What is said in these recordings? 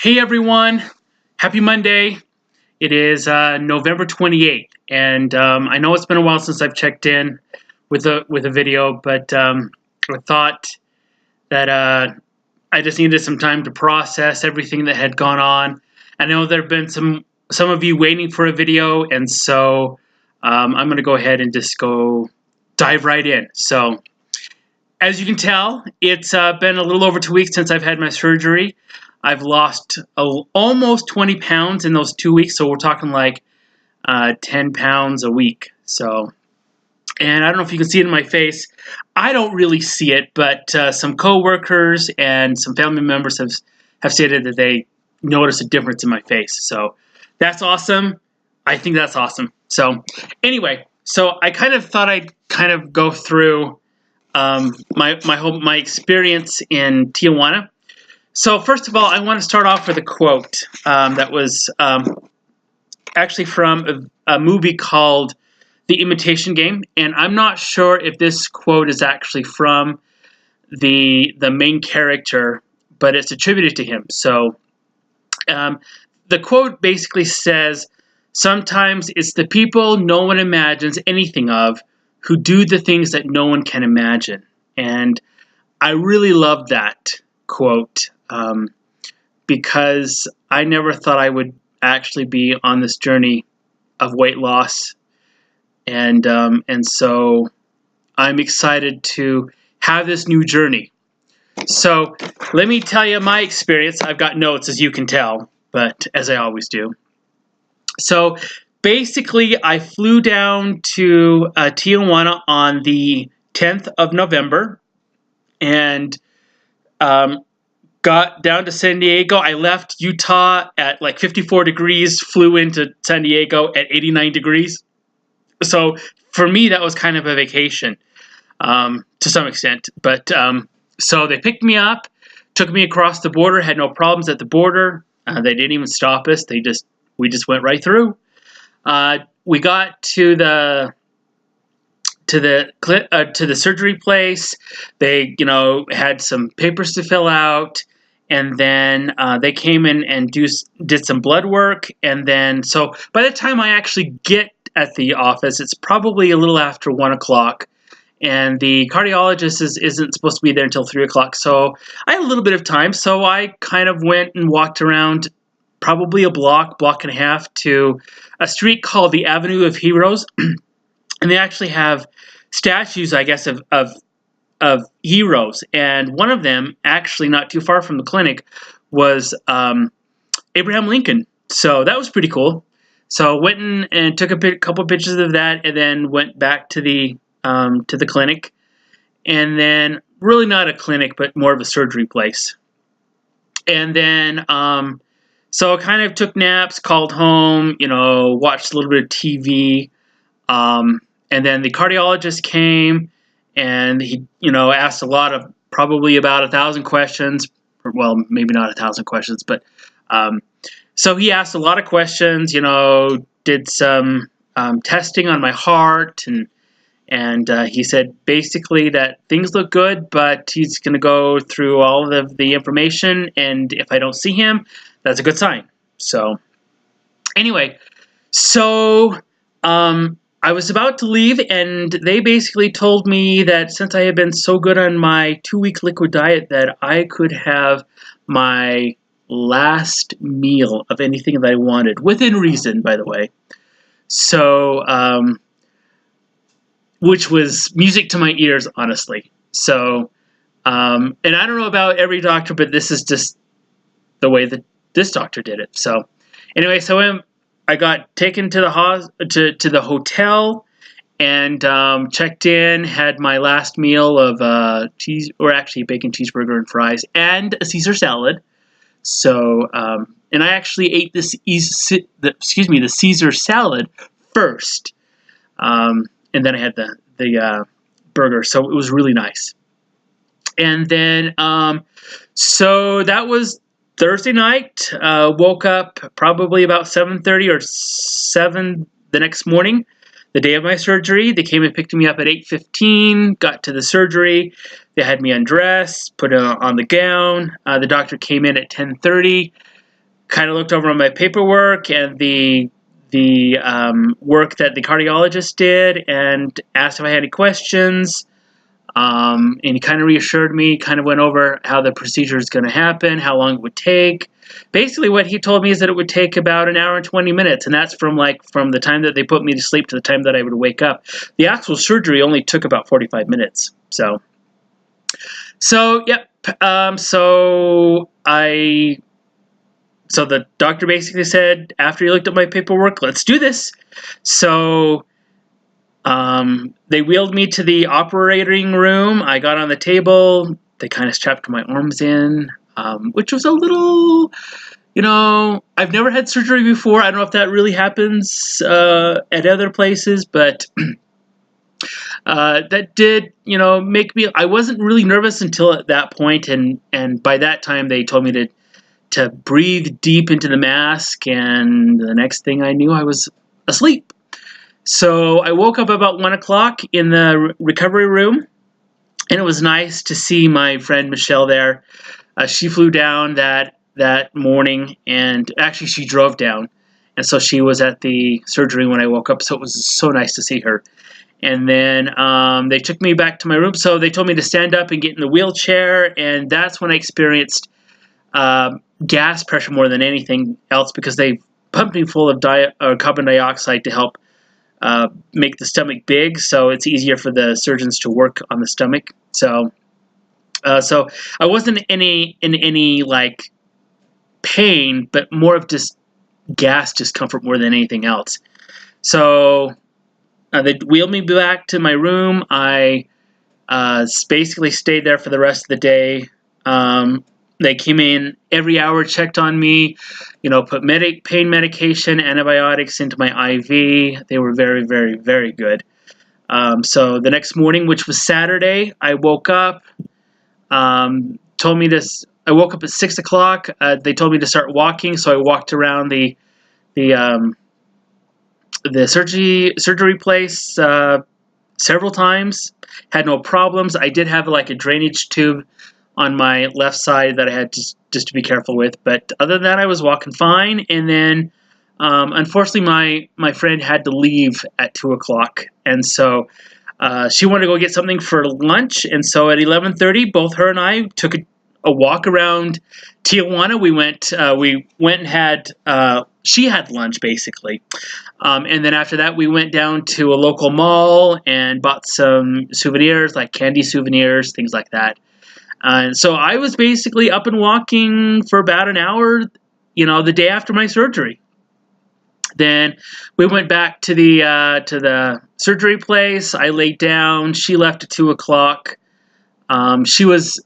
Hey everyone, happy Monday. It is November 28th, and I know it's been a while since I've checked in with a video, but I thought that I just needed some time to process everything that had gone on. I know there have been some of you waiting for a video, and so I'm going to go ahead and just dive right in. So, as you can tell, it's been a little over 2 weeks since I've had my surgery. I've lost almost 20 pounds in those 2 weeks, so we're talking like 10 pounds a week. So, and I don't know if you can see it in my face. I don't really see it, but some coworkers and some family members have stated that they notice a difference in my face. So that's awesome. I think that's awesome. So anyway, so I kind of thought I'd kind of go through my experience in Tijuana. So first of all, I want to start off with a quote that was actually from a movie called The Imitation Game, and I'm not sure if this quote is actually from the main character, but it's attributed to him. So the quote basically says, "Sometimes it's the people no one imagines anything of who do the things that no one can imagine." And I really love that quote. Because I never thought I would actually be on this journey of weight loss, and so I'm excited to have this new journey. So let me tell you my experience. I've got notes, as you can tell, but as I always do. So basically, I flew down to Tijuana on the 10th of November, and got down to San Diego. I left Utah at like 54 degrees, flew into San Diego at 89 degrees. So for me, that was kind of a vacation to some extent. But so they picked me up, took me across the border, had no problems at the border. They didn't even stop us. We just went right through. We got to the surgery place. They, had some papers to fill out, and then they came in and did some blood work. And then, so by the time I actually get at the office, it's probably a little after 1 o'clock, and the cardiologist isn't supposed to be there until 3 o'clock. So I had a little bit of time, so I kind of went and walked around probably a block and a half to a street called the Avenue of Heroes. And they actually have statues, I guess, of heroes. And one of them, actually not too far from the clinic, was Abraham Lincoln. So that was pretty cool. So went in and took a couple pictures of that, and then went back to the clinic. And then, really not a clinic, but more of a surgery place. And then, so I kind of took naps, called home, watched a little bit of TV. And then the cardiologist came, and he, asked probably about 1,000 questions. Well, maybe not 1,000 questions, but so he asked a lot of questions. Did some testing on my heart, and he said basically that things look good, but he's going to go through all of the information, and if I don't see him, that's a good sign. So anyway, so I was about to leave, and they basically told me that since I had been so good on my 2-week liquid diet, that I could have my last meal of anything that I wanted, within reason, by the way. So, which was music to my ears, honestly. So, and I don't know about every doctor, but this is just the way that this doctor did it. So, anyway, so I got taken to the hotel, and checked in, had my last meal of bacon cheeseburger and fries, and a Caesar salad. So, and I actually ate the Caesar salad first, and then I had the burger. So it was really nice. And then, so that was Thursday night. Woke up probably about 7:30 or 7 the next morning, the day of my surgery. They came and picked me up at 8:15, got to the surgery. They had me undressed, put on the gown. The doctor came in at 10:30. kind of looked over my paperwork and the work that the cardiologist did, and asked if I had any questions. And he kind of reassured me, kind of went over how the procedure is going to happen, how long it would take. Basically, what he told me is that it would take about an hour and 20 minutes, and that's from the time that they put me to sleep to the time that I would wake up. The actual surgery only took about 45 minutes. So yep. So the doctor basically said, after he looked at my paperwork, let's do this. So they wheeled me to the operating room. I got on the table. They kind of strapped my arms in, which was a little, I've never had surgery before. I don't know if that really happens at other places, but that did, make me, I wasn't really nervous until at that point, and by that time they told me to breathe deep into the mask, and the next thing I knew, I was asleep. So I woke up about 1 o'clock in the recovery room, and it was nice to see my friend Michelle there. She flew down that morning, and actually she drove down, and so she was at the surgery when I woke up, so it was so nice to see her. And then they took me back to my room, so they told me to stand up and get in the wheelchair, and that's when I experienced gas pressure more than anything else, because they pumped me full of carbon dioxide to help make the stomach big, so it's easier for the surgeons to work on the stomach. So I wasn't in any like pain, but more of just gas discomfort more than anything else. So they wheeled me back to my room. I basically stayed there for the rest of the day. They came in every hour, checked on me, put pain medication, antibiotics into my IV. They were very, very, very good. So the next morning, which was Saturday, I woke up. I woke up at 6 o'clock. They told me to start walking, so I walked around the surgery place several times. Had no problems. I did have like a drainage tube on my left side that I had just to be careful with, but other than that, I was walking fine. And then unfortunately my friend had to leave at 2 o'clock, and so she wanted to go get something for lunch, and so at 11:30 both her and I took a walk around Tijuana. We went and had she had lunch basically, and then after that we went down to a local mall and bought some souvenirs, like candy souvenirs, things like that. And so I was basically up and walking for about an hour, the day after my surgery. Then we went back to the surgery place. I laid down. She left at 2 o'clock. She was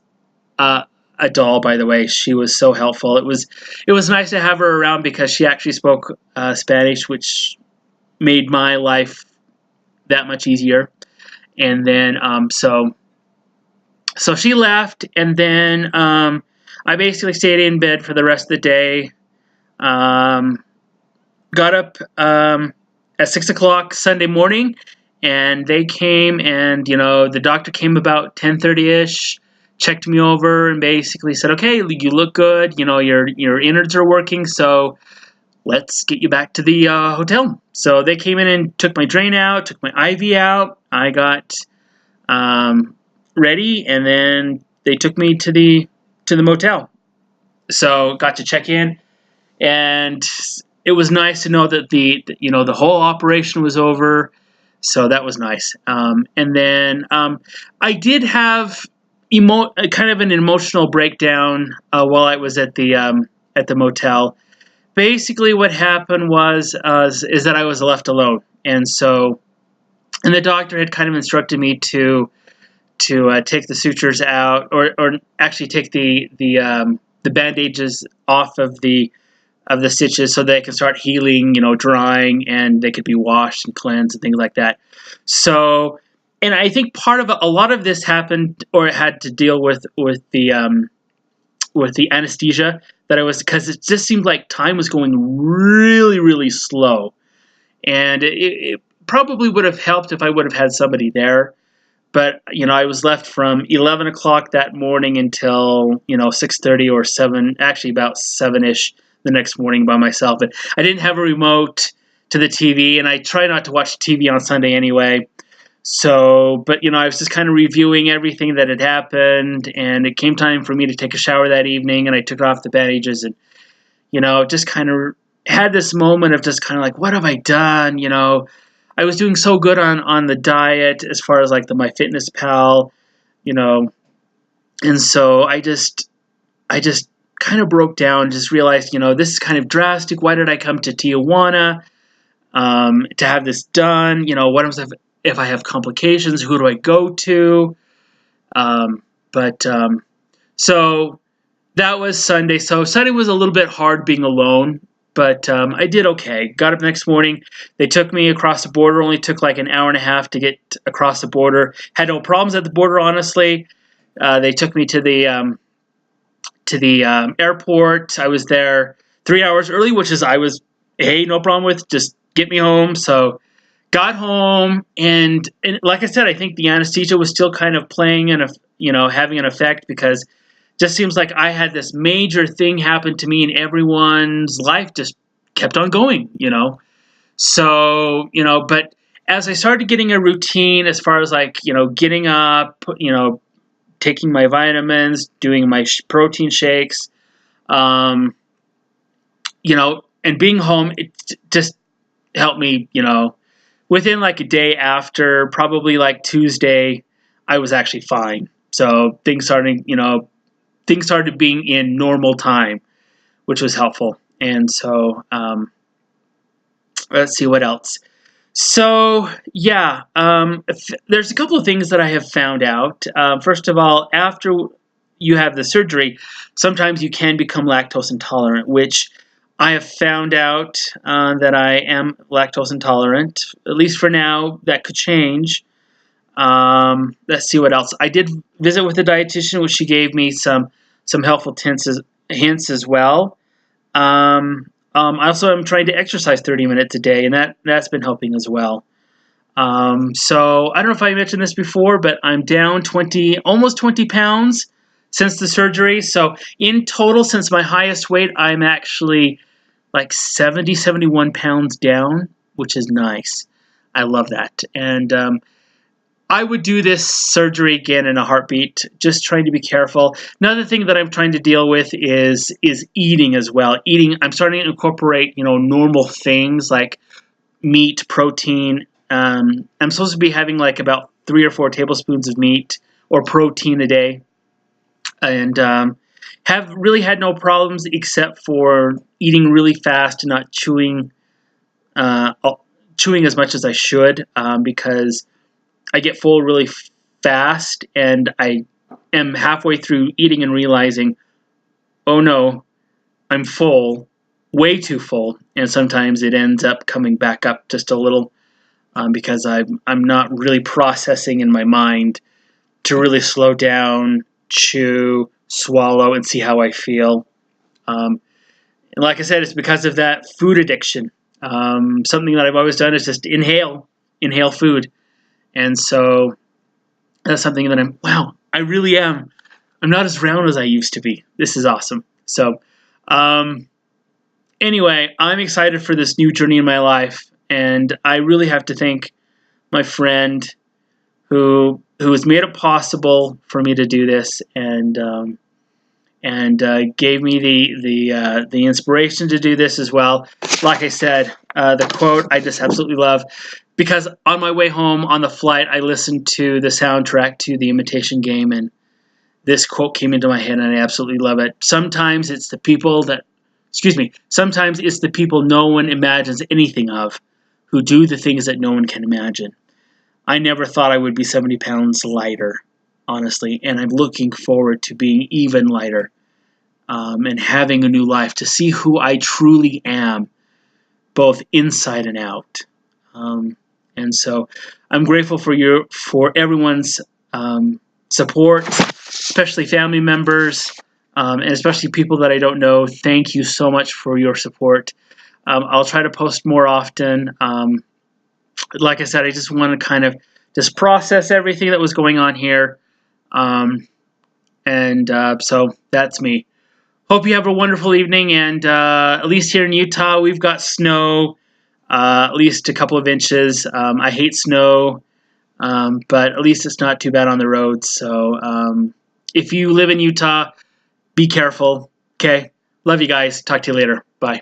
a doll, by the way. She was so helpful. It was nice to have her around because she actually spoke Spanish, which made my life that much easier. And then so she left, and then I basically stayed in bed for the rest of the day. Got up at 6 o'clock Sunday morning, and they came, and the doctor came about 10:30ish, checked me over, and basically said, "Okay, you look good. Your innards are working, so let's get you back to the hotel." So they came in and took my drain out, took my IV out. I got ready, and then they took me to the motel. So got to check in, and it was nice to know that the whole operation was over. So that was nice. And then I did have kind of an emotional breakdown while I was at the motel. Basically, what happened is that I was left alone, and the doctor had kind of instructed me to take the sutures out, or actually take the bandages off of the stitches so they can start healing, drying, and they could be washed and cleansed and things like that. So, and I think a lot of this happened, or had to deal with the anesthesia that I was, because it just seemed like time was going really, really slow, and it probably would have helped if I would have had somebody there. But, I was left from 11 o'clock that morning until, 6:30 or 7, actually about 7-ish the next morning by myself. But I didn't have a remote to the TV, and I try not to watch TV on Sunday anyway. So, but I was just kind of reviewing everything that had happened, and it came time for me to take a shower that evening, and I took off the bandages, and just kind of had this moment of just kind of like, what have I done? I was doing so good on the diet as far as like the MyFitnessPal, and so I just kind of broke down, just realized, this is kind of drastic. Why did I come to Tijuana to have this done? What if I have complications? Who do I go to? So that was Sunday. So Sunday was a little bit hard being alone, but I did okay. Got up next morning. They took me across the border. Only took like an hour and a half to get across the border. Had no problems at the border, honestly. They took me to the airport. I was there 3 hours early, which is no problem with. Just get me home. So got home, and like I said, I think the anesthesia was still kind of playing and having an effect, because it just seems like I had this major thing happen to me, and everyone's life just kept on going. So but as I started getting a routine, as far as like getting up, taking my vitamins, doing my protein shakes, and being home, it just helped me, within like a day after, probably like Tuesday, I was actually fine. So things started being in normal time, which was helpful. And so, let's see what else. So, yeah, there's a couple of things that I have found out. First of all, after you have the surgery, sometimes you can become lactose intolerant, which I have found out that I am lactose intolerant. At least for now, that could change. Let's see what else. I did visit with a dietitian, which she gave me some helpful hints as well. I also am trying to exercise 30 minutes a day, and that's been helping as well. So I don't know if I mentioned this before, but I'm down almost 20 pounds since the surgery. So in total, since my highest weight, I'm actually like 71 pounds down, which is nice. I love that. And I would do this surgery again in a heartbeat, just trying to be careful. Another thing that I'm trying to deal with is eating as well. I'm starting to incorporate, normal things like meat, protein. I'm supposed to be having like about 3 or 4 tablespoons of meat or protein a day. And have really had no problems except for eating really fast and not chewing as much as I should, because I get full really fast, and I am halfway through eating and realizing, oh no, I'm full, way too full, and sometimes it ends up coming back up just a little, because I'm not really processing in my mind to really slow down, chew, swallow, and see how I feel. And like I said, it's because of that food addiction. Something that I've always done is just inhale food. And so that's something that I really am. I'm not as round as I used to be. This is awesome. So anyway, I'm excited for this new journey in my life. And I really have to thank my friend who has made it possible for me to do this, and gave me the inspiration to do this as well. Like I said, the quote I just absolutely love, because on my way home on the flight, I listened to the soundtrack to The Imitation Game, and this quote came into my head, and I absolutely love it. Sometimes it's the people no one imagines anything of, who do the things that no one can imagine. I never thought I would be 70 pounds lighter, honestly, and I'm looking forward to being even lighter, and having a new life, to see who I truly am, both inside and out. And so I'm grateful for everyone's support, especially family members, and especially people that I don't know. Thank you so much for your support. I'll try to post more often. Like I said, I just want to kind of just process everything that was going on here. So that's me. hope you have a wonderful evening. And at least here in Utah, we've got snow, at least a couple of inches. I hate snow, but at least it's not too bad on the roads. So if you live in Utah, be careful. Okay. Love you guys. Talk to you later. Bye.